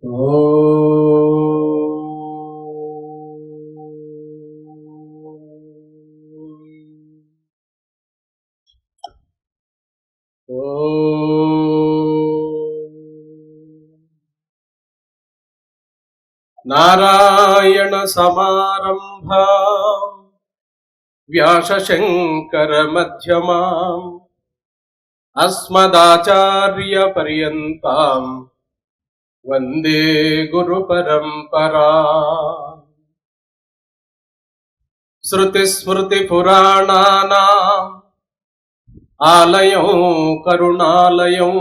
నారాయణ సమారంభా వ్యాసశంకర మధ్యమాం అస్మదాచార్య పర్యంతాం వందే గురు పరంపరా. శృతి స్మృతి పురాణానాం ఆలయం కరుణాలయం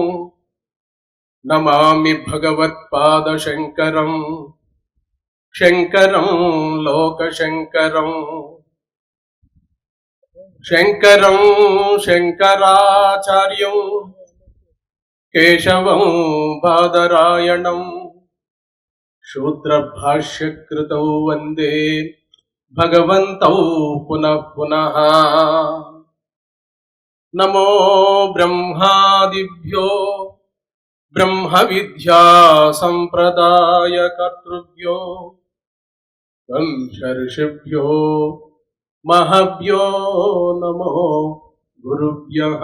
నమామి భగవత్పాద శంకరం శంకరం లోకశంకరం. శంకరం శంకరాచార్యం కేశవం బాదరాయణం శూద్రభాష్యకృతౌ వందే భగవంతౌ పునః పునః. నమో బ్రహ్మాదిభ్యో బ్రహ్మ విద్యా సంప్రదాయ కర్తృభ్యో వంశర్షిభ్యో మహభ్యో నమో గురుభ్యః.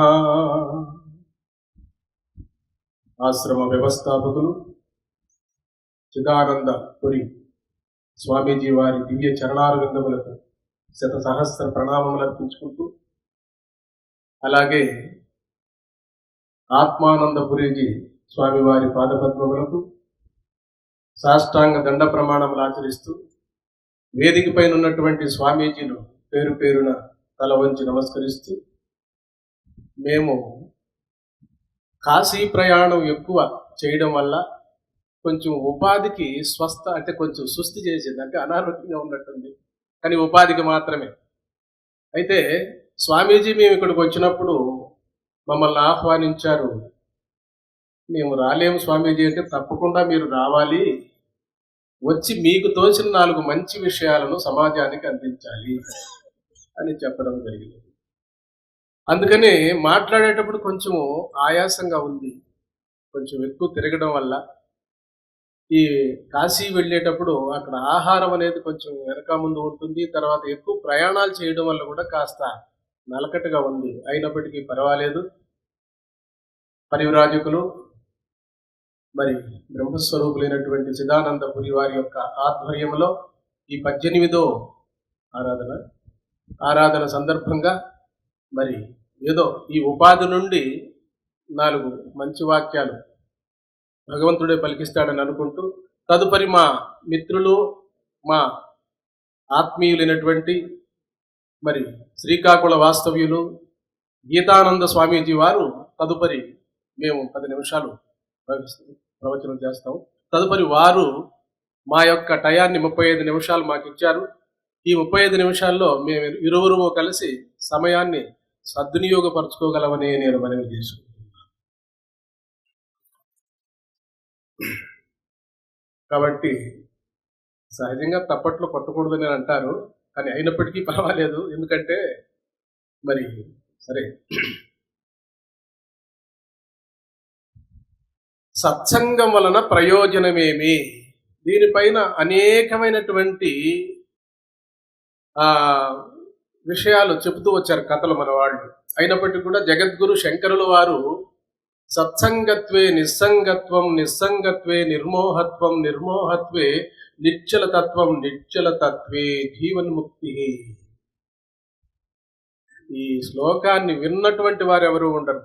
ఆశ్రమ వ్యవస్థాపకులు చిదానంద పురి స్వామీజీ వారి దివ్య చరణారవిందములకు శత సహస్ర ప్రణామములు అర్పించుకుంటూ, అలాగే ఆత్మానందపురీజీ స్వామివారి పాదపద్మములకు సాష్టాంగ దండ ప్రమాణములు ఆచరిస్తూ వేదిక పైన ఉన్నటువంటి స్వామీజీలు పేరు పేరున తల వంచి నమస్కరిస్తూ, మేము కాశీ ప్రయాణం ఎక్కువ చేయడం వల్ల కొంచెం ఉపాధికి కొంచెం సుస్థి చేసేది, అంటే అనారోగ్యంగా ఉన్నట్టుంది, కానీ ఉపాధికి మాత్రమే. అయితే స్వామీజీ మేము ఇక్కడికి వచ్చినప్పుడు మమ్మల్ని ఆహ్వానించారు. మేము రాలేము స్వామీజీ అంటే, తప్పకుండా మీరు రావాలి, వచ్చి మీకు తోచిన 4 మంచి విషయాలను సమాజానికి అందించాలి అని చెప్పడం జరిగింది. అందుకని మాట్లాడేటప్పుడు కొంచెము ఆయాసంగా ఉంది. కొంచెం ఎక్కువ తిరగడం వల్ల, ఈ కాశీ వెళ్ళేటప్పుడు అక్కడ ఆహారం అనేది కొంచెం వెనక ముందు ఉంటుంది, తర్వాత ఎక్కువ ప్రయాణాలు చేయడం వల్ల కూడా కాస్త నలకటగా ఉంది. అయినప్పటికీ పర్వాలేదు. పరివ్రాజకులు మరి బ్రహ్మస్వరూపులైనటువంటి చిదానందపురి వారి యొక్క ఆధ్వర్యంలో ఈ 18వ ఆరాధన సందర్భంగా మరి ఏదో ఈ ఉపాధి నుండి 4 మంచి వాక్యాలు భగవంతుడే పలికిస్తాడని అనుకుంటూ, తదుపరి మా మిత్రులు, మా ఆత్మీయులైనటువంటి మరి శ్రీకాకుళ వాస్తవ్యులు గీతానంద స్వామీజీ వారు తదుపరి మేము 10 నిమిషాలు ప్రవచనం చేస్తాం. తదుపరి వారు మా యొక్క టయాన్ని 35 నిమిషాలు మాకు ఇచ్చారు. ఈ 35 నిమిషాల్లో మేము ఇరువురు కలిసి సమయాన్ని సద్వినియోగపరచుకోగలమని నేను మనవి చేసుకుంటున్నాను. కాబట్టి సహజంగా తప్పట్లు కొట్టకూడదని అంటారు, కానీ అయినప్పటికీ పర్వాలేదు. ఎందుకంటే మరి సరే, సత్సంగం వలన ప్రయోజనమేమి, దీనిపైన అనేకమైనటువంటి విషయాలు చెబుతూ వచ్చారు కథలు మన వాళ్ళు. అయినప్పటికీ కూడా జగద్గురు శంకరుల వారు సత్సంగత్వే నిస్సంగత్వం, నిస్సంగత్వే నిర్మోహత్వం, నిర్మోహత్వే నిశ్చలతత్వం, నిశ్చలతత్వే జీవన్ముక్తి. ఈ శ్లోకాన్ని విన్నటువంటి వారు ఎవరు ఉండరు.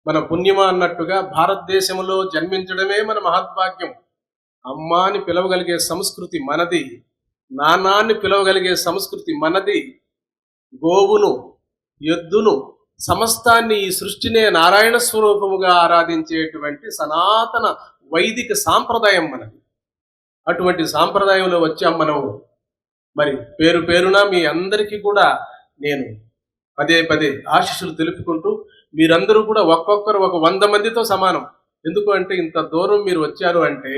మన పుణ్యమా అన్నట్టుగా భారతదేశంలో జన్మించడమే మన మహద్భాగ్యం. అమ్మాని పిలవగలిగే సంస్కృతి మనది, నానాన్ని పిలవగలిగే సంస్కృతి మనది. గోవును, ఎద్దును, సమస్తాన్ని, ఈ సృష్టినే నారాయణ స్వరూపముగా ఆరాధించేటువంటి సనాతన వైదిక సాంప్రదాయం మనది. అటువంటి సాంప్రదాయంలో వచ్చాం మనం. మరి పేరు పేరున మీ అందరికీ కూడా నేను పదే ఆశీస్సులు తెలుపుకుంటూ, మీరందరూ కూడా ఒక్కొక్కరు 100 మందితో సమానం. ఎందుకు అంటే, ఇంత దూరం మీరు వచ్చారు అంటే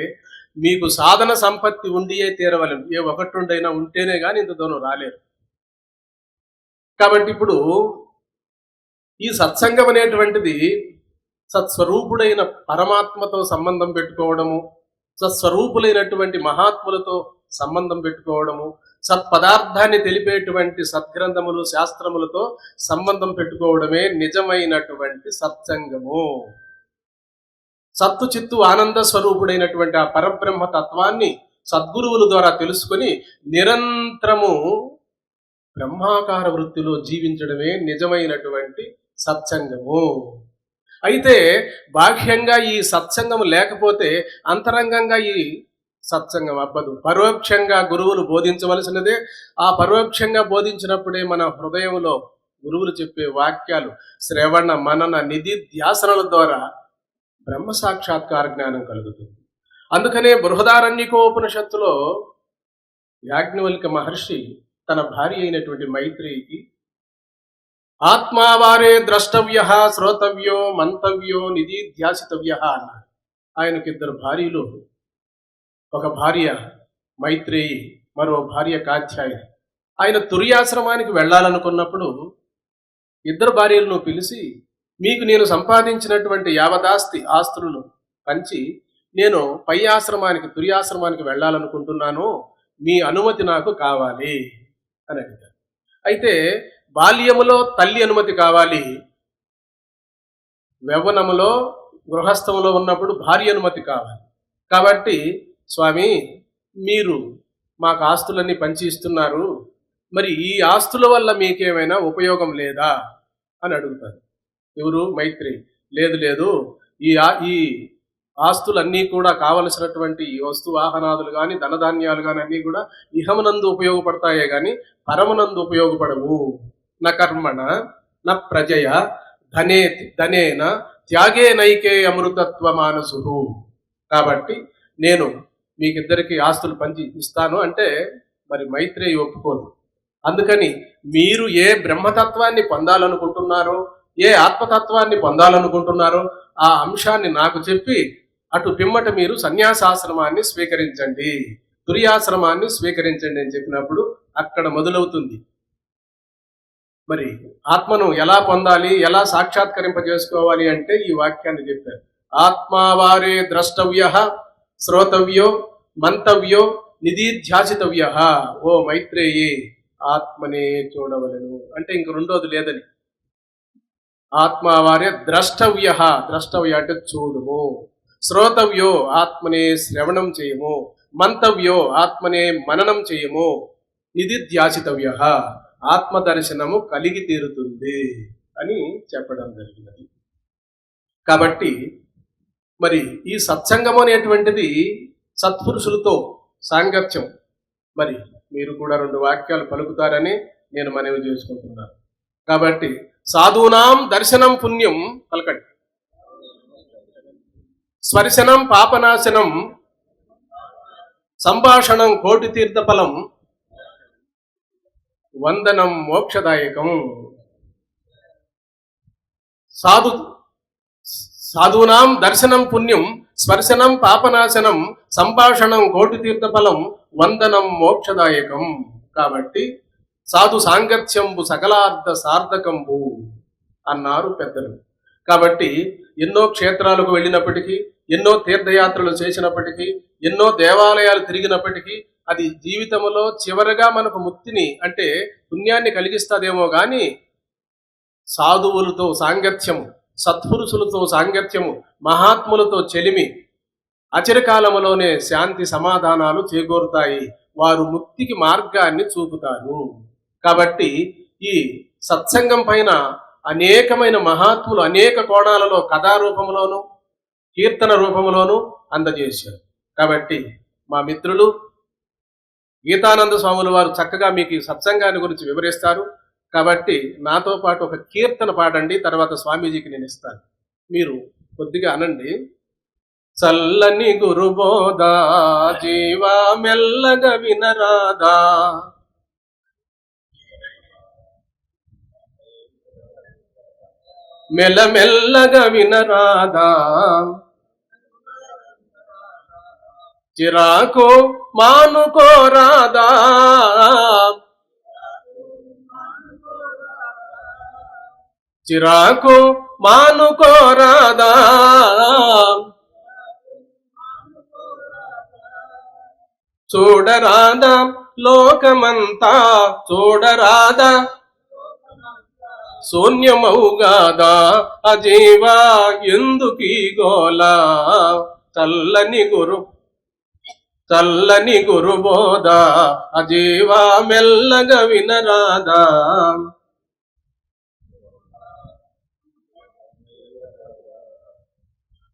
మీకు సాధన సంపత్తి ఉండియే తీరవలేం. ఏ 1-2 ఉంటేనే కానీ ఇంత దూరం రాలేరు. కాబట్టి ఇప్పుడు ఈ సత్సంగం అనేటువంటిది సత్స్వరూపుడైన పరమాత్మతో సంబంధం పెట్టుకోవడము, సత్స్వరూపులైనటువంటి మహాత్ములతో సంబంధం పెట్టుకోవడము, సత్పదార్థాన్ని తెలిపేటువంటి సద్గ్రంథములు శాస్త్రములతో సంబంధం పెట్టుకోవడమే నిజమైనటువంటి సత్సంగము. సత్తు చిత్తు ఆనంద స్వరూపుడైనటువంటి ఆ పరబ్రహ్మ తత్వాన్ని సద్గురువుల ద్వారా తెలుసుకొని నిరంతరము బ్రహ్మాకార వృత్తిలో జీవించడమే నిజమైనటువంటి సత్సంగము. అయితే బాహ్యంగా ఈ సత్సంగము లేకపోతే అంతరంగంగా ఈ సత్సంగం అవ్వదు. పరోక్షంగా గురువులు బోధించవలసినదే. ఆ పరోక్షంగా బోధించినప్పుడే మన హృదయంలో గురువులు చెప్పే వాక్యాలు శ్రవణ మనన నిధి ధ్యాసనల ద్వారా బ్రహ్మ సాక్షాత్కార జ్ఞానం కలుగుతుంది. అందుకనే బృహదారణ్యకోపనిషత్తులో యాజ్ఞవల్క్య మహర్షి తన భార్య అయినటువంటి మైత్రేయికి ఆత్మావారే ద్రష్టవ్య శ్రోతవ్యో మంతవ్యో నిధి ధ్యాసితవ్య అన్నారు. ఆయనకి ఇద్దరు భార్యలు, ఒక భార్య మైత్రేయి, మరో భార్య కాత్యాయని. ఆయన తుర్యాశ్రమానికి వెళ్ళాలనుకున్నప్పుడు ఇద్దరు భార్యలను పిలిచి, మీకు నేను సంపాదించినటువంటి ఆస్తులను పంచి నేను పై ఆశ్రమానికి తుర్యాశ్రమానికి వెళ్ళాలనుకుంటున్నాను, మీ అనుమతి నాకు కావాలి అని అడిగారు. అయితే బాల్యములో తల్లి అనుమతి కావాలి, యవ్వనములో గృహస్థములో ఉన్నప్పుడు భార్య అనుమతి కావాలి. కాబట్టి స్వామి, మీరు మాకు ఆస్తులన్నీ పంచి ఇస్తున్నారు, మరి ఈ ఆస్తుల వల్ల మీకేమైనా ఉపయోగం లేదా అని అడుగుతారు. ఎవరు? మైత్రి. లేదు లేదు, ఈ ఆస్తులన్నీ కూడా కావలసినటువంటి ఈ వస్తు వాహనాదులు కానీ ధనధాన్యాలు కానీ అన్నీ కూడా ఇహమునందు ఉపయోగపడతాయే కానీ పరమునందు ఉపయోగపడవు. న కర్మణ న ప్రజయ ధనేన త్యాగే నైకే అమృతత్వ మానసు. కాబట్టి నేను మీకిద్దరికి ఆస్తులు పంచి ఇస్తాను అంటే మరి మైత్రేయి ఒప్పుకోదు. అందుకని మీరు ఏ బ్రహ్మతత్వాన్ని పొందాలనుకుంటున్నారో, ఏ ఆత్మతత్వాన్ని పొందాలనుకుంటున్నారో ఆ అంశాన్ని నాకు చెప్పి అటు పిమ్మట మీరు సన్యాసాశ్రమాన్ని స్వీకరించండి, తుర్యాశ్రమాన్ని స్వీకరించండి అని చెప్పినప్పుడు అక్కడ మొదలవుతుంది. మరి ఆత్మను ఎలా పొందాలి, ఎలా సాక్షాత్కరింపజేసుకోవాలి అంటే ఈ వాక్యాన్ని చెప్పారు. ఆత్మావారే ద్రష్టవ్య శ్రోతవ్యో మంతవ్యో నిధిధ్యాసితవ్య. ఓ మైత్రేయి, ఆత్మనే చూడవలను అంటే ఇంక రెండోది లేదని. ఆత్మావారే ద్రష్టవ్య అంటే చూడుము, శ్రోతవ్యో ఆత్మనే శ్రవణం చేయము, మంతవ్యో ఆత్మనే మననం చేయము, నిధిధ్యాసితవ్య ఆత్మదర్శనము కలిగి తీరుతుంది అని చెప్పడం జరిగినది. కాబట్టి మరి ఈ సత్సంగం అనేటువంటిది సత్పురుషులతో సాంగత్యం. మరి మీరు కూడా 2 వాక్యాలు పలుకుతారని నేను మనవి చేసుకుంటున్నాను. కాబట్టి సాధూనాం దర్శనం పుణ్యం పలకండి, స్పర్శనం పాపనాశనం, సంభాషణం కోటి తీర్థఫలం, వందనం మోక్షదాయకం. సాధూనాం దర్శనం పుణ్యం, స్పర్శనం పాపనాశనం, సంభాషణం కోటి తీర్థఫలం, వందనం మోక్షదాయకం. కాబట్టి సాధు సాంగత్యంబు సకలార్థ సార్థకంబు అన్నారు పెద్దలు. కాబట్టి ఎన్నో క్షేత్రాలకు వెళ్ళినప్పటికీ, ఎన్నో తీర్థయాత్రలు చేసినప్పటికీ, ఎన్నో దేవాలయాలు తిరిగినప్పటికీ అది జీవితంలో చివరగా మనకు ముక్తిని అంటే పుణ్యాన్ని కలిగిస్తుందేమో కానీ సాధువులతో సాంగత్యము, సత్పురుషులతో సాంగత్యము, మహాత్ములతో చెలిమి అచిరకాలములోనే శాంతి సమాధానాలు చేకూరుతాయి. వారు ముక్తికి మార్గాన్ని చూపుతారు. కాబట్టి ఈ సత్సంగం పైన అనేకమైన మహాత్ములు అనేక కోణాలలో కథారూపంలోనూ కీర్తన రూపంలోనూ అందజేశారు. కాబట్టి మా మిత్రులు గీతానంద స్వాముల వారు చక్కగా మీకు సత్సంగాన్ని గురించి వివరిస్తారు. కాబట్టి నాతో పాటు ఒక కీర్తన పాడండి, తర్వాత స్వామీజీకి నేను ఇస్తాను. మీరు కొద్దిగా అనండి. చల్లని గురుబోధా జీవా మెల్లగా వినరాదా, మెల్లమెల్లగా వినరాదా, చిరాకు మానుకోరాదా, చిరాకు మానుకోరాదా, చూడరాదా లోకమంతా చూడరాదా శూన్యమౌగాదా అజీవా ఎందుకీ గోలా చల్లని గురుబోధ అజీవా మెల్లగా వినరాదా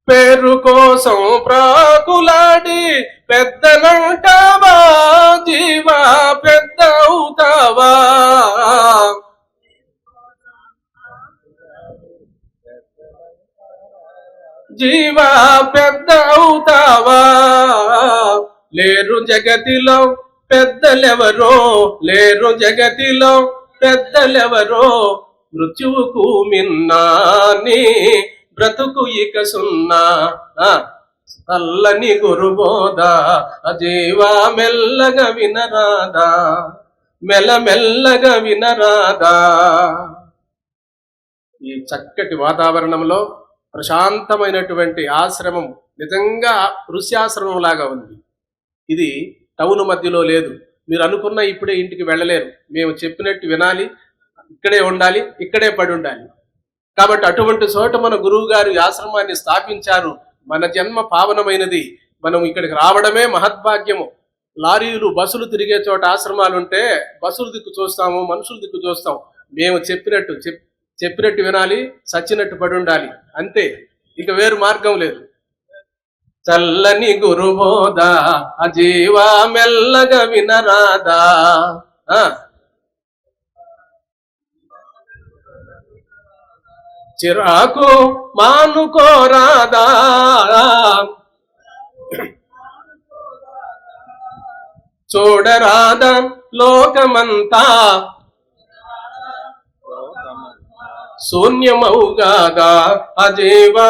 పేరు కోసం ప్రాకులాడి పెద్దనంటావా జీవా పెద్ద అవుతావా జీవా పెద్ద అవుతావా లేరు జగతిలో పెద్దలెవరో లేరు జగతిలో పెద్దలెవరో మృత్యువుకు మిన్నాని బ్రతుకు ఇక సున్నా చల్లని గురుబోధ అజీవా మెల్లగా వినరాదా మెల్లగా వినరాదా ఈ చక్కటి వాతావరణంలో ప్రశాంతమైనటువంటి ఆశ్రమం నిజంగా ఋష్యాశ్రమం లాగా ఉంది. ఇది టౌన్ మధ్యలో లేదు. మీరు అనుకున్న ఇప్పుడే ఇంటికి వెళ్ళలేరు. మేము చెప్పినట్టు వినాలి, ఇక్కడే ఉండాలి, ఇక్కడే పడి ఉండాలి. కాబట్టి అటువంటి చోట మన గురువు గారు ఆశ్రమాన్ని స్థాపించారు. మన జన్మ పావనమైనది. మనం ఇక్కడికి రావడమే మహద్భాగ్యము. లారీలు బస్సులు తిరిగే చోట ఆశ్రమాలు ఉంటే బస్సులు దిక్కు చూస్తాము, మనుషులు దిక్కు చూస్తాం. మేము చెప్పినట్టు వినాలి, సచ్చినట్టు పడి ఉండాలి, అంతే. ఇక వేరు మార్గం లేదు. చల్లని గురుబోధ అజీవా మెల్లగా వినరాదా చిరాకు మానుకోరాదా చూడరాదా లోకమంతా శూన్యమౌగాదా అజీవా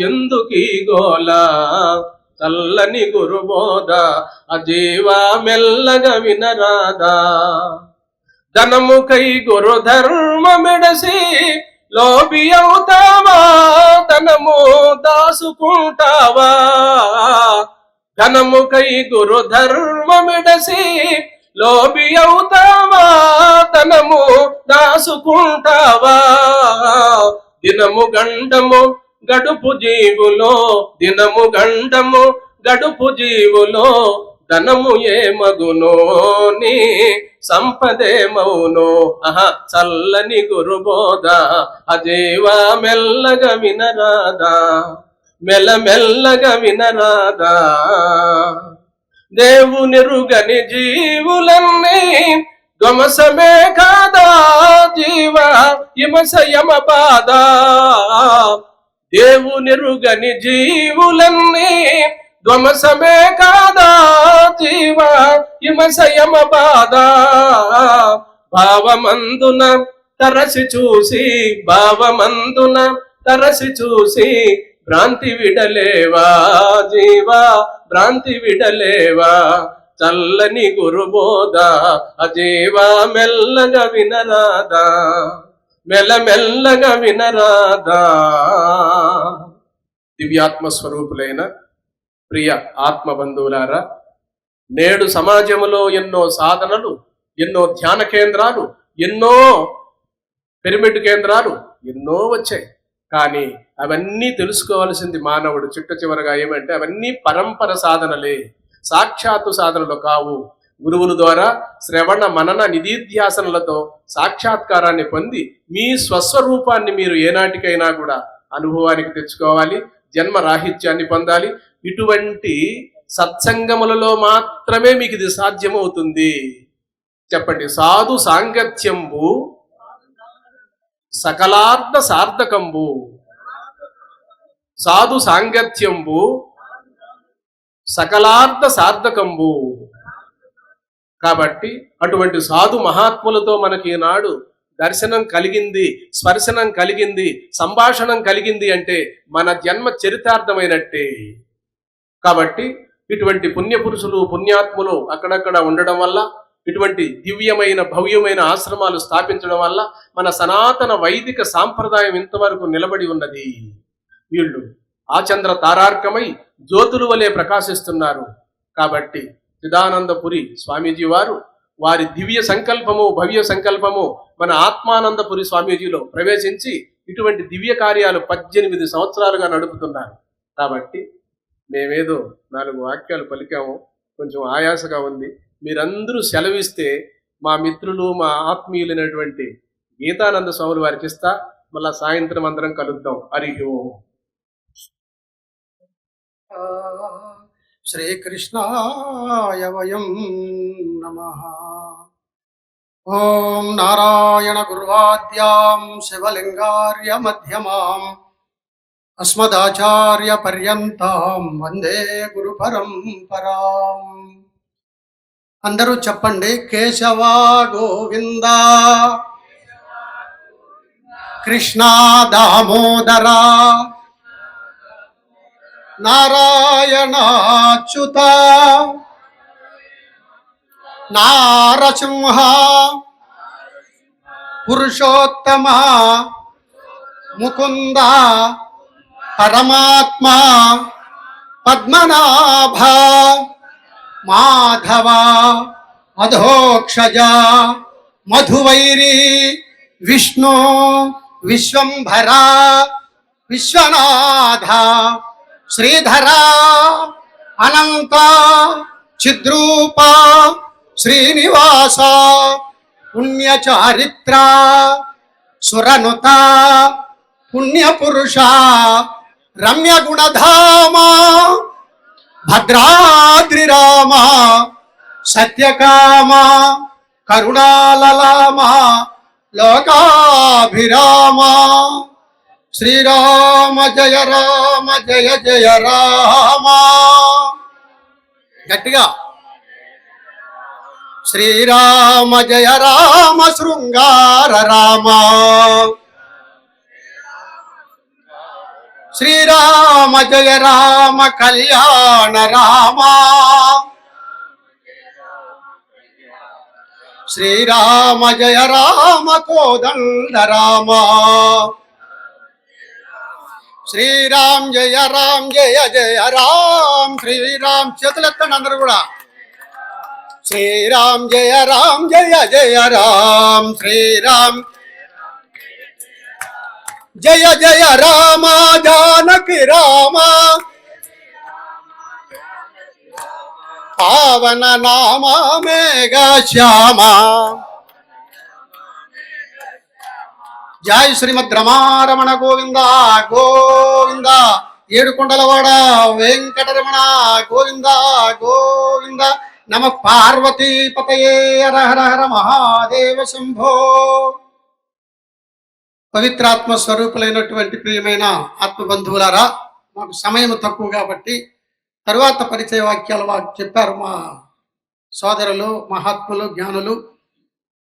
ఎందుకీ గోలా చల్లని గురుబోధ అజీవా మెల్లగా వినరాదా ధనముకై గురు ధర్మమెడసి లోబి అవుతావా ధనము దాసుకుంటావా ధనముకై గురు ధర్మమెడసి లోబి అవుతావా ధనము దాసుకుంటావా దినము గండము గడుపు జీవులో దినము గండము గడుపు జీవులో ధనము ఏ మగునో నీ సంపదే మౌనో చల్లని గురుబోధ అజీవా మెల్లగా వినరాదా మెల్లగా వినరాదా దేవునిరుగని జీవులన్నీ ధ్వంసమే కాదా జీవ హిమసయమ బాధ దేవునిరుగని జీవులన్నీ ధ్వంసమే కాదా జీవ హిమసయమ బాధ భావమందున తరసి చూసి భ్రాంతి విడలేవా జీవా భ్రాంతి విడలేవా చల్లని గురుబోధ అజీవా మెల్లగా వినరాదా మెల్లగా వినరాదా దివ్యాత్మ స్వరూపులైన ప్రియ ఆత్మబంధువులారా, నేడు సమాజంలో ఎన్నో సాధనలు, ఎన్నో ధ్యాన కేంద్రాలు, ఎన్నో పిరమిడ్ కేంద్రాలు ఎన్నో వచ్చాయి. కానీ అవన్నీ తెలుసుకోవాల్సింది మానవుడు చిట్ట చివరగా ఏమంటే అవన్నీ పరంపర సాధనలే, సాక్షాత్తు సాధనలు కావు. గురువుల ద్వారా శ్రవణ మనన నిధిధ్యాసనలతో సాక్షాత్కారాన్ని పొంది మీ స్వస్వరూపాన్ని మీరు ఏనాటికైనా కూడా అనుభవానికి తెచ్చుకోవాలి, జన్మ రాహిత్యాన్ని పొందాలి. ఇటువంటి సత్సంగములలో మాత్రమే మీకు ఇది సాధ్యమవుతుంది. చెప్పండి. సాధు సాంగత్యంబు సకలార్థ సార్థకంబు. సాధు సాంగత్యంబు సకలార్థ సార్థకంబు. కాబట్టి అటువంటి సాధు మహాత్ములతో మనకి ఈనాడు దర్శనం కలిగింది, స్పర్శనం కలిగింది, సంభాషణం కలిగింది అంటే మన జన్మ చరితార్థమైనట్టే. కాబట్టి ఇటువంటి పుణ్యపురుషులు పుణ్యాత్ములు అక్కడక్కడ ఉండడం వల్ల, ఇటువంటి దివ్యమైన భవ్యమైన ఆశ్రమాలు స్థాపించడం వల్ల మన సనాతన వైదిక సాంప్రదాయం ఇంతవరకు నిలబడి ఉన్నది. వీళ్ళు ఆచంద్ర తారార్కమై జ్యోతులు వలె ప్రకాశిస్తున్నారు. కాబట్టి చిదానందపురి స్వామీజీ వారు వారి దివ్య సంకల్పము భవ్య సంకల్పము మన ఆత్మానందపురి స్వామీజీలో ప్రవేశించి ఇటువంటి దివ్య కార్యాలు 18 సంవత్సరాలుగా నడుపుతున్నారు. కాబట్టి మేమేదో 4 వాక్యాలు పలికాము, కొంచెం ఆయాసగా ఉంది. మీరందరూ సెలవిస్తే మా మిత్రులు మా ఆత్మీయులైనటువంటి గీతానంద స్వాములు వారికి ఇస్తా. మళ్ళా సాయంత్రం అందరం కలుద్దాం. హరి ఓం. శ్రీకృష్ణాయ వయం నమః. ఓం నారాయణ గురువాద్యాం శివలింగార్య మధ్యమాం అస్మదాచార్య పర్యంతాం వందే గురు పరంపరాం. అందరూ చెప్పండి. కేశవా గోవింద, కృష్ణ దామోదర, నారాయణాచ్యుత, నారసింహ, పురుషోత్తమ, ముకుంద, పరమాత్మ, పద్మనాభ, మాధవ, అధోక్షజ, మధువైరి, విష్ణు, విశ్వంభర, విశ్వనాథ, శ్రీధర, అనంత, చిద్రూప, శ్రీనివాస, పుణ్యచారిత్ర, సురనుత, పుణ్యపురుష, రమ్యగుణధామ, భద్రాద్రిరామ, సత్యకామ, కరుణాలలామ, లోకాభిరామ. శ్రీరామ జయ రామ జయ జయ రామ. గట్టిగా శ్రీరామ జయ రామ శృంగార రామ. శ్రీరామ జయ రామ కళ్యాణ రామ. శ్రీరామ జయ రామ కోదండ రామ. శ్రీరామ్ జయ రామ్ జయ జయ రామ్. శ్రీరామ్ చేతులెత్తండి అందరూ కూడా. శ్రీరామ్ జయ రామ్ జయ జయ రామ్. శ్రీరామ్ జయ జయ రామ జానకి రామ. పావన నామ మేఘ శ్యామ. జై శ్రీమద్ రమారమణ గోవింద గోవింద. ఏడుకొండలవాడ వెంకటరమణ గోవింద గోవింద. నమ పార్వతీపతయే హర హర హర మహాదేవ శంభో. పవిత్రాత్మ స్వరూపులైనటువంటి ప్రియమైన ఆత్మబంధువులారా, మాకు సమయం తక్కువ కాబట్టి తరువాత పరిచయ వాక్యాలు చెప్పారు మా సోదరులు, మహాత్ములు, జ్ఞానులు.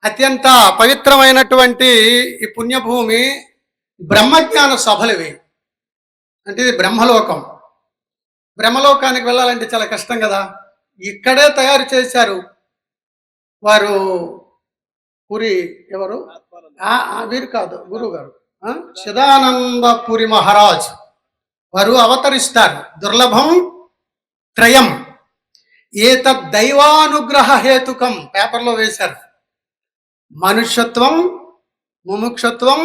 అత్యంత పవిత్రమైనటువంటి ఈ పుణ్యభూమి బ్రహ్మజ్ఞాన సభలు ఇవి. అంటే ఇది బ్రహ్మలోకం. బ్రహ్మలోకానికి వెళ్ళాలంటే చాలా కష్టం కదా. ఇక్కడే తయారు చేశారు వారు. పురి ఎవరు? వీరు కాదు, గురువు గారు చిదానందపురి మహారాజ్ వారు అవతరిస్తారు. దుర్లభం త్రయం ఏతద్ దైవానుగ్రహ హేతుకం పేపర్లో వేశారు. మనుష్యత్వం, ముముక్షత్వం,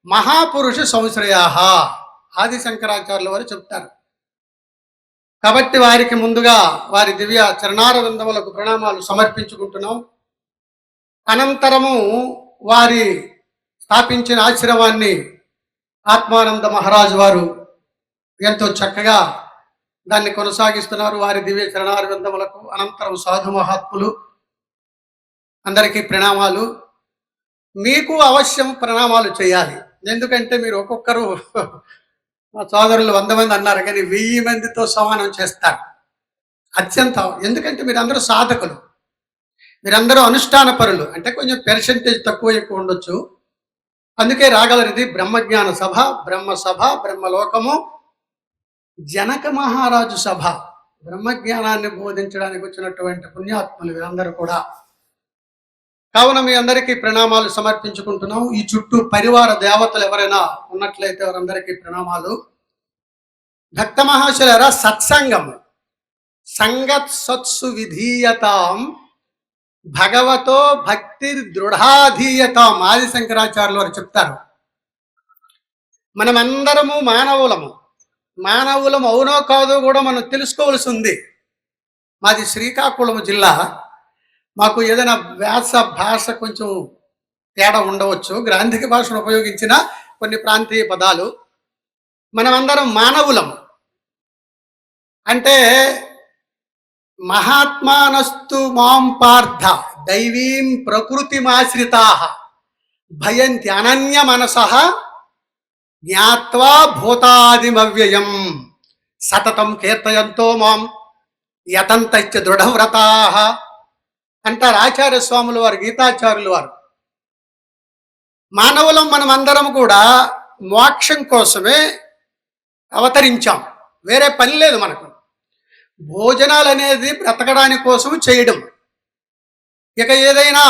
మహాపురుష సంశ్రయాః ఆది శంకరాచార్యుల వారు చెప్తారు. కాబట్టి వారికి ముందుగా వారి దివ్య చరణార విందములకు ప్రణామాలు సమర్పించుకుంటున్నాం. అనంతరము వారి స్థాపించిన ఆశ్రమాన్ని ఆత్మానంద మహారాజు వారు ఎంతో చక్కగా దాన్ని కొనసాగిస్తున్నారు. వారి దివ్య చరణార విందములకు అనంతరం సాధు మహాత్ములు అందరికీ ప్రణామాలు. మీకు అవశ్యం ప్రణామాలు చేయాలి. ఎందుకంటే మీరు ఒక్కొక్కరు, మా సోదరులు 100 మంది అన్నారు కానీ 1000 మందితో సమానం చేస్తారు అత్యంత. ఎందుకంటే మీరందరూ సాధకులు, మీరందరూ అనుష్ఠాన పరులు. అంటే కొంచెం పెర్సెంటేజ్ తక్కువ ఎక్కువ ఉండొచ్చు, అందుకే రాగలరిది బ్రహ్మజ్ఞాన సభ, బ్రహ్మ సభ, బ్రహ్మలోకము, జనక మహారాజు సభ. బ్రహ్మజ్ఞానాన్ని బోధించడానికి వచ్చినటువంటి పుణ్యాత్ములు వీరందరూ కూడా. కావున మీ అందరికీ ప్రణామాలు సమర్పించుకుంటున్నాం. ఈ చుట్టూ పరివార దేవతలు ఎవరైనా ఉన్నట్లయితే వారందరికీ ప్రణామాలు. భక్త మహాశయులారా, సత్సంగం సంగత్ సత్సు విధీయతాం భగవతో భక్తి దృఢాధీయతాం. ఆది శంకరాచార్యులు వారు చెప్తారు. మనమందరము మానవులము అవునో కాదో కూడా మనం తెలుసుకోవాల్సి ఉంది. మాది శ్రీకాకుళం జిల్లా. మాకు ఏదైనా భాష కొంచెం తేడా ఉండవచ్చు, గ్రాంధిక భాషను ఉపయోగించిన కొన్ని ప్రాంతీయ పదాలు. మనమందరం మానవులము అంటే మహాత్మానస్తు మాం పార్థ దైవీం ప్రకృతిమాశ్రితా భయంతి అనన్య మనసః జ్ఞాత్వా భూతాదిమవ్యయం సతతం కీర్తయంతో మాం యతంతశ్చ దృఢవ్రతాః అంటారు ఆచార్య స్వాములు వారు, గీతాచార్యులు వారు. మానవులం మనమందరం కూడా మోక్షం కోసమే అవతరించాం. వేరే పని లేదు మనకు. భోజనాలు అనేది బ్రతకడానికి కోసం చేయడం. ఇక ఏదైనా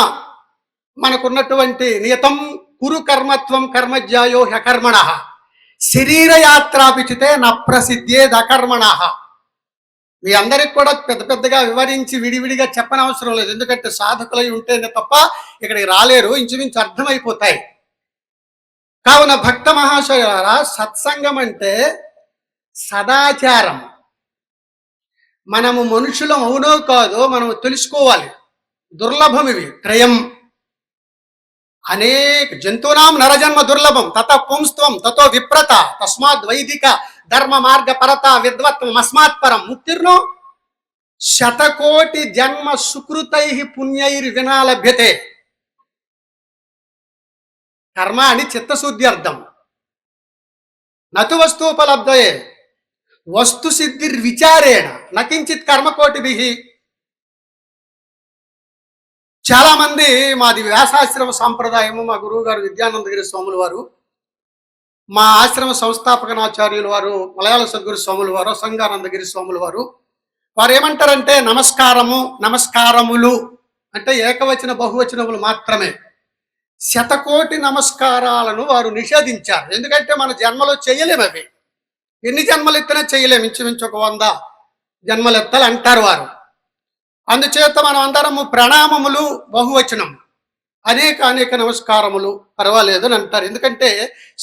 మనకున్నటువంటి నియతం కురు కర్మత్వం కర్మజ్యాయో హ్యకర్మణ శరీరయాత్రాపిచితే నప్రసిద్ధేదకర్మణ. మీ అందరికి కూడా పెద్ద పెద్దగా వివరించి విడివిడిగా చెప్పనవసరం లేదు, ఎందుకంటే సాధకులై ఉంటేనే తప్ప ఇక్కడికి రాలేరు, ఇంచుమించు అర్థమైపోతాయి. కావున భక్త మహాశయులారా, సత్సంగం అంటే సదాచారం. మనము మనుషులం అవునో కాదో మనము తెలుసుకోవాలి. దుర్లభం ఇవి త్రయం. అనేక జంతువునాం నరజన్మ దుర్లభం తత పుంస్త్వం తతో విప్రత తస్మాత్ వైదిక ధర్మ మార్గ పరత విద్వత్వం అస్మాత్ పరం ముక్తిర్నో శతకోటి జన్మ సుకృతై పుణ్యైర్ వినా లభ్యతే. కర్మ అని చిత్తశుద్ధి అర్థం. నతు వస్తూపలబ్ధయే వస్తు సిద్ధిర్విచారేణ నకించిత్ కర్మకోటిభి. చాలా మంది మాది వ్యాసాశ్రమ సాంప్రదాయము. మా గురువు గారు విద్యానందగిరి స్వాముల వారు, మా ఆశ్రమ సంస్థాపకనాచార్యులు వారు మలయాళ సద్గురు స్వాముల వారు, సంగానందగిరి స్వాముల వారు, వారు ఏమంటారంటే నమస్కారము నమస్కారములు అంటే ఏకవచన బహువచనములు మాత్రమే. శతకోటి నమస్కారాలను వారు నిషేధించారు. ఎందుకంటే మన జన్మలో చేయలేము అవి. ఎన్ని జన్మలు ఎత్తినా చేయలేము, ఇంచుమించు ఒక 100 జన్మలు ఎత్తాలి అంటారు వారు. అందుచేత మనం అందరము ప్రణామములు బహువచనం, అనేక నమస్కారములు పర్వాలేదు అని అంటారు. ఎందుకంటే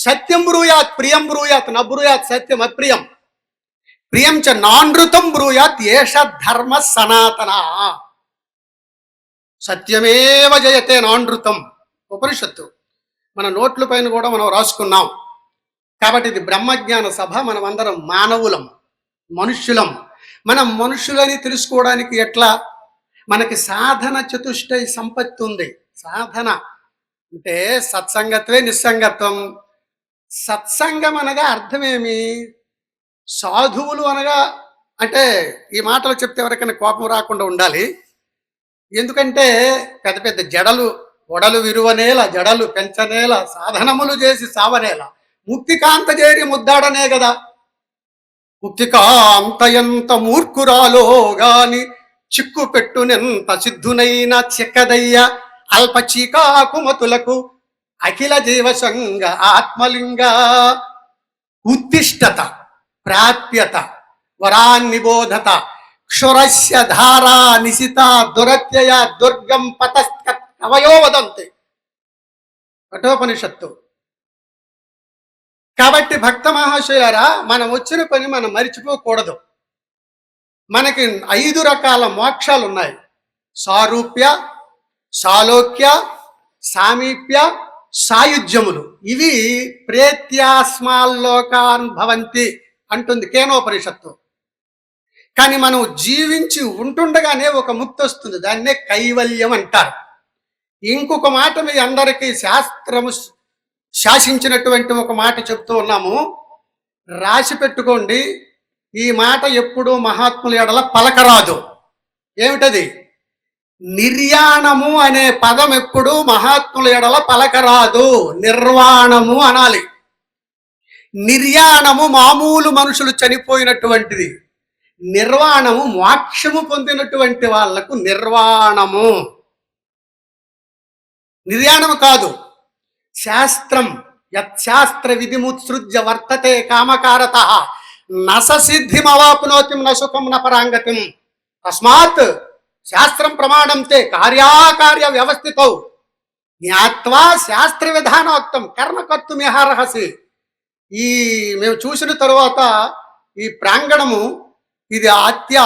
సత్యం బ్రూయాత్ ప్రియం బ్రూయాత్ నబ్రూయాత్ సత్యం అప్రియం ప్రియం చ నానృతం బ్రూయాత్ ఏష ధర్మ సనాతన. సత్యమేవ జయతే నానృతం ఉపనిషత్తు. మన నోట్ల పైన కూడా మనం రాసుకున్నాం. కాబట్టి ఇది బ్రహ్మజ్ఞాన సభ. మనం అందరం మానవులం, మనుష్యులం. మనం మనుష్యులని తెలుసుకోవడానికి ఎట్లా? మనకి సాధన చతుష్టయ సంపత్తి ఉంది. సాధన అంటే సత్సంగత్వే నిస్సంగత్వం. సత్సంగం అనగా అర్థమేమి? సాధువులు అనగా అంటే ఈ మాటలు చెప్తే ఎవరికైనా కోపం రాకుండా ఉండాలి. ఎందుకంటే పెద్ద పెద్ద జడలు ఒడలు విరువనేల జడలు పెంచనేల సాధనములు చేసి సావనేల ముక్తికాంత చేరి ముద్దాడనే కదా. ముక్తికాంత ఎంత మూర్ఖురాలో గాని చిక్కు పెట్టునెంత సిద్ధునైన చిక్కదయ్య అల్ప చీకాకుమతులకు అఖిల జీవసంగ ఆత్మలింగ. ఉత్తిష్టత ప్రాప్యత వరాన్నిబోధత క్షురస్య ధారా నిశిత దురత్యయ దుర్గం పతవయో వదంతి కఠోపనిషత్తు. కాబట్టి భక్త మహాశయులారా, మనం వచ్చిన పని మనం మరిచిపోకూడదు. మనకి 5 రకాల మోక్షాలు ఉన్నాయి. సారూప్య, సాలోక్య, సామీప్య, సాయుజ్యములు. ఇవి ప్రేత్యాస్మాల్లోకాన్ భవంతి అంటుంది కేనోపనిషత్తు. కానీ మనం జీవించి ఉంటుండగానే ఒక ముక్తి వస్తుంది, దాన్నే కైవల్యం అంటారు. ఇంకొక మాట మీ అందరికీ శాస్త్రము శాసించినటువంటి ఒక మాట చెప్తూ ఉన్నాము, రాసి పెట్టుకోండి. ఈ మాట ఎప్పుడూ మహాత్ముల ఎడల పలకరాదు. ఏమిటది? నిర్యాణము అనే పదం ఎప్పుడు మహాత్ముల ఎడల పలకరాదు, నిర్వాణము అనాలి. నిర్యాణము మామూలు మనుషులు చనిపోయినటువంటిది, నిర్వాణము మోక్షము పొందినటువంటి వాళ్లకు నిర్వాణము. నిర్యాణము కాదు, శాస్త్రం యత్శాస్త్ర విధిముత్సృజ్య వర్తతే కామకారత నస సిద్ధిమవాప్నోతిం న సుఖం న పరాంగతిం. తస్మాత్ శాస్త్రం ప్రమాణంతే కార్యాకార్య వ్యవస్థితౌ జ్ఞాత్వా శాస్త్ర విధానోక్తం కర్మకర్తుమిహార్హసి. ఈ మేము చూసిన తరువాత ఈ ప్రాంగణము ఇది అత్య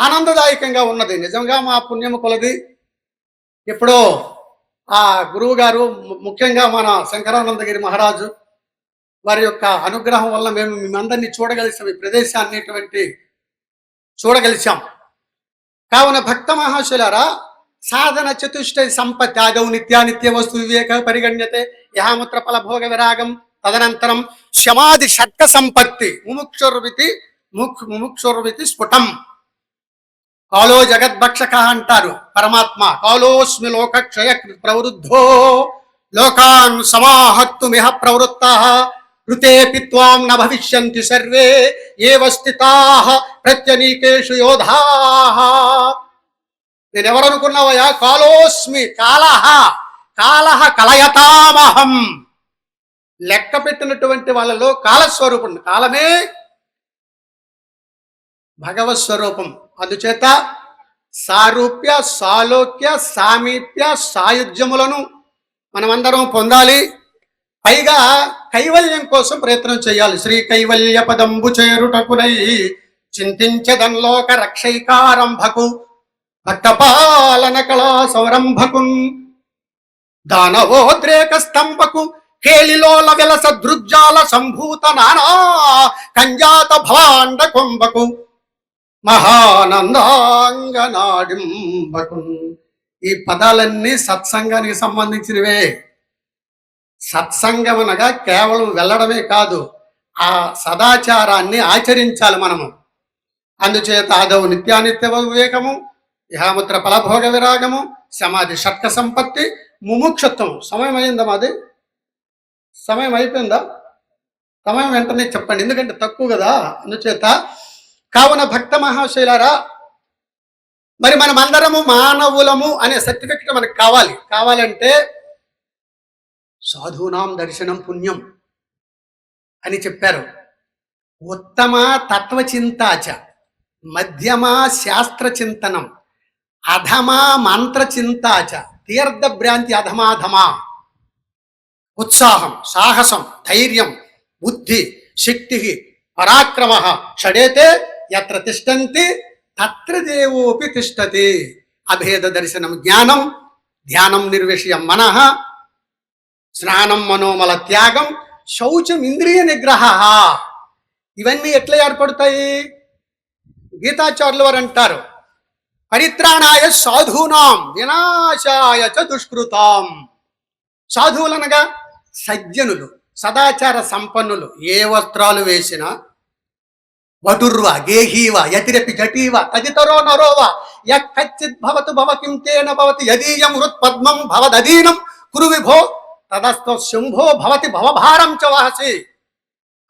ఆనందదాయకంగా ఉన్నది. నిజంగా మా పుణ్యము కొలది. ఎప్పుడో ఆ గురువు గారు, ముఖ్యంగా మన శంకరానందగిరి మహారాజు వారి యొక్క అనుగ్రహం వల్ల మేము మేమందరినీ చూడగలిసాం, ఈ ప్రదేశాన్ని చూడగలిసాం. కావున భక్త మహాశులారా, సాధన చతుష్టయ సంపత్తి ఆదౌ నిత్యానిత్య వస్తు వివేక పరిగణ్యతే యహాముత్ర ఫలభోగ విరాగం తదనంతరం శమాది షట్క సంపత్తి ముముక్షుర్వితి స్ఫుటం. కాలో జగద్భక్షక అంటారు పరమాత్మ. కాలోస్మి లోక క్షయ ప్రవృద్ధో లోకాన్ సమాహర్తుమిహ ప్రవృత్తాః ఋతేపి త్వాం న భవిష్యంతి సర్వే ఏవ స్థితాః ప్రత్యనీకేషు యోధాః. నేను ఎవరనుకున్నావయ్యా? కాలోస్మి, కాలహ కలయతామహం. లెక్క పెట్టినటువంటి వాళ్ళలో కాలస్వరూపం. కాలమే భగవత్ స్వరూపం. అందుచేత సారూప్య, సాలోక్య, సామీప్య, సాయుధ్యములను మనమందరం పొందాలి. పైగా కైవల్యం కోసం ప్రయత్నం చేయాలి. శ్రీ కైవల్య పదంబు చేరుటకునై చింతించదన్లోక రక్షైకారంభకు భక్తపాలన కళా సౌరంభకున్ దానవోద్రేక స్తంభకు కేళిలోల విలస దృగ్జాల సంభూత నానా కంజాత భాండ కుంభకు మహానందాంగనాడింబకు. ఈ పదాలన్నీ సత్సంగానికి సంబంధించినవే. సత్సంగం అనగా కేవలం వెళ్ళడమే కాదు, ఆ సదాచారాన్ని ఆచరించాలి మనము. అందుచేత ఆదవు నిత్యానిత్య వివేకము, ఇహాముత్ర ఫలభోగ విరాగము, సమాధి షట్క సంపత్తి, ముముక్షత్వం. సమయం అయిందా? మాది సమయం అయిపోయిందా? సమయం వెంటనే చెప్పండి, ఎందుకంటే తక్కువ కదా. అందుచేత కావున భక్త మహాశైలారా, మరి మనమందరము మానవులము అనే సర్టిఫికెట్ మనకు కావాలంటే సాధూనాం దర్శనం పుణ్యం అని చెప్పారు. ఉత్తమ తత్వచింతాచ, మధ్యమ శాస్త్ర చింతనం, అధమా మంత్ర చింతాచ, తీర్థ భ్రాంతి అధమాధమా. ఉత్సాహం, సాహసం, ధైర్యం, బుద్ధి, శక్తి, పరాక్రమ షడేతే యత్ర తిష్టంతి తత్ర దేవోపి తిష్టతి. అభేద దర్శనం జ్ఞానం, ధ్యానం నిర్విషయం మనః, స్నానం మనోమల త్యాగం, శౌచం ఇంద్రియ నిగ్రహ. ఇవన్నీ ఎట్లా ఏర్పడతాయి? గీతాచార్యుల వారు అంటారు, పరిత్రాణాయ సాధూనాం వినాశాయ చ దుష్కృతాం. సాధువులనగా సజ్జనులు, సదాచార సంపన్నులు. ఏ వస్త్రాలు వేసినా వటుర్వ గేహీవ యతిరపి జటీవ తదితరో నరోవ యచ్చిత్ భవతు భవ కిం తేన భవతి యదీయం హృత్పద్మం భవదీనం కురు విభో తదస్త శంభో భవతి భవభారం చ వహసి.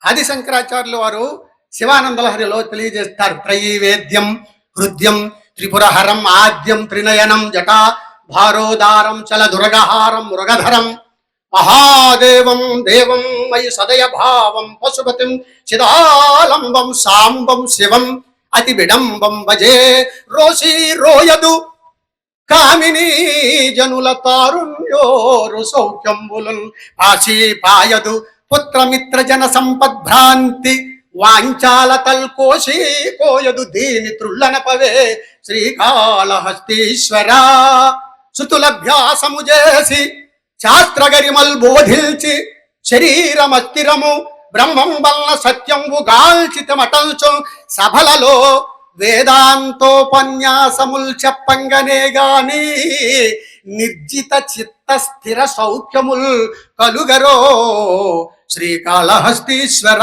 ఆది శంకరాచార్యుల వారు శివానందలహరిలో తెలియజేస్తారు, త్రయీవేద్యం హృద్యం త్రిపురహరం ఆద్యం త్రినయనం జటా భారోదారం చల దురగహారం మృగధరం మహాదేవం దేవం మయి సదయ భావం పశుపతిం చిదాలంబం సాంబం శివం అతి విడంబం భజే రోషి రోయదు కామినీ జనుల తారుణ్యోరు సౌఖ్యంబులను ఆశీ పాయదు పుత్రమిత్ర జన సంపద్భ్రాంతి వాంచాల తల్కోశీ కోయదు దీని త్రుళ్ళనపవే శ్రీకాళహస్తీశ్వర. శృతులభ్యాసము చేసి శాస్త్రగరిమల్ బోధిల్చి శరీరమస్థిరము బ్రహ్మం వల్ల సత్యంబు గాల్చితమటల్చు సభలలో వేదాంతోపన్యాసముల్ చెప్పంగనే గాని నిర్జిత చిత్త స్థిర సౌఖ్యముల్ కలుగరో శ్రీకాళహస్తీశ్వర.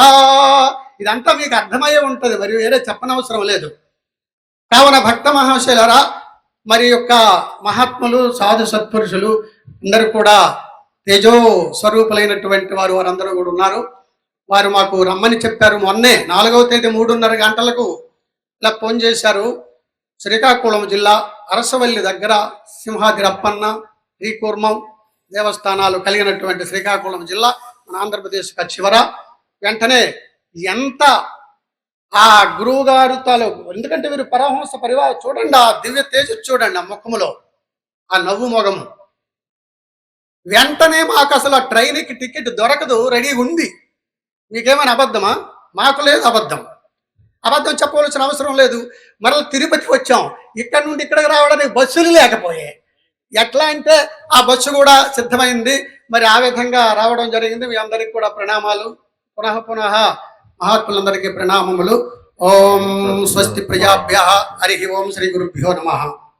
ఇదంతా మీకు అర్థమయ్యే ఉంటుంది, మరి వేరే చెప్పనవసరం లేదు. కావున భక్త మహాశైలరా, మరి యొక్క మహాత్ములు సాధు సత్పురుషులు అందరూ కూడా తేజో స్వరూపులైనటువంటి వారందరూ కూడా ఉన్నారు. వారు మాకు రమ్మని చెప్పారు. మొన్నే 4వ తేదీ 3:30 గంటలకు ఇలా ఫోన్ చేశారు. శ్రీకాకుళం జిల్లా అరసవల్లి దగ్గర సింహాద్రి అప్పన్న, శ్రీకూర్మం దేవస్థానాలు కలిగినటువంటి శ్రీకాకుళం జిల్లా మన ఆంధ్రప్రదేశ్ చివర. వెంటనే ఎంత ఆ గురువు గారు తాలూకు, ఎందుకంటే వీరు పరమహంస పరివారం చూడండి, ఆ దివ్య తేజస్సు చూడండి, ఆ ముఖములో ఆ నవ్వు మొగము. వెంటనే మాకు అసలు ఆ ట్రైన్కి టికెట్ దొరకదు, రెడీ ఉంది. మీకేమైనా అబద్ధమా? మాకు లేదు అబద్ధం. అబద్ధం చెప్పవలసిన అవసరం లేదు. మరలా తిరుపతి వచ్చాం, ఇక్కడ నుండి ఇక్కడికి రావడానికి బస్సులు లేకపోయాయి. ఎట్లా అంటే ఆ బస్సు కూడా సిద్ధమైంది. మరి ఆ విధంగా రావడం జరిగింది. మీ అందరికి కూడా ప్రణామాలు. పునః పునః మహాత్ములందరికీ ప్రణామములు. ఓం స్వస్తి ప్రజాభ్య హరి ఓం శ్రీ గురుభ్యో నమః.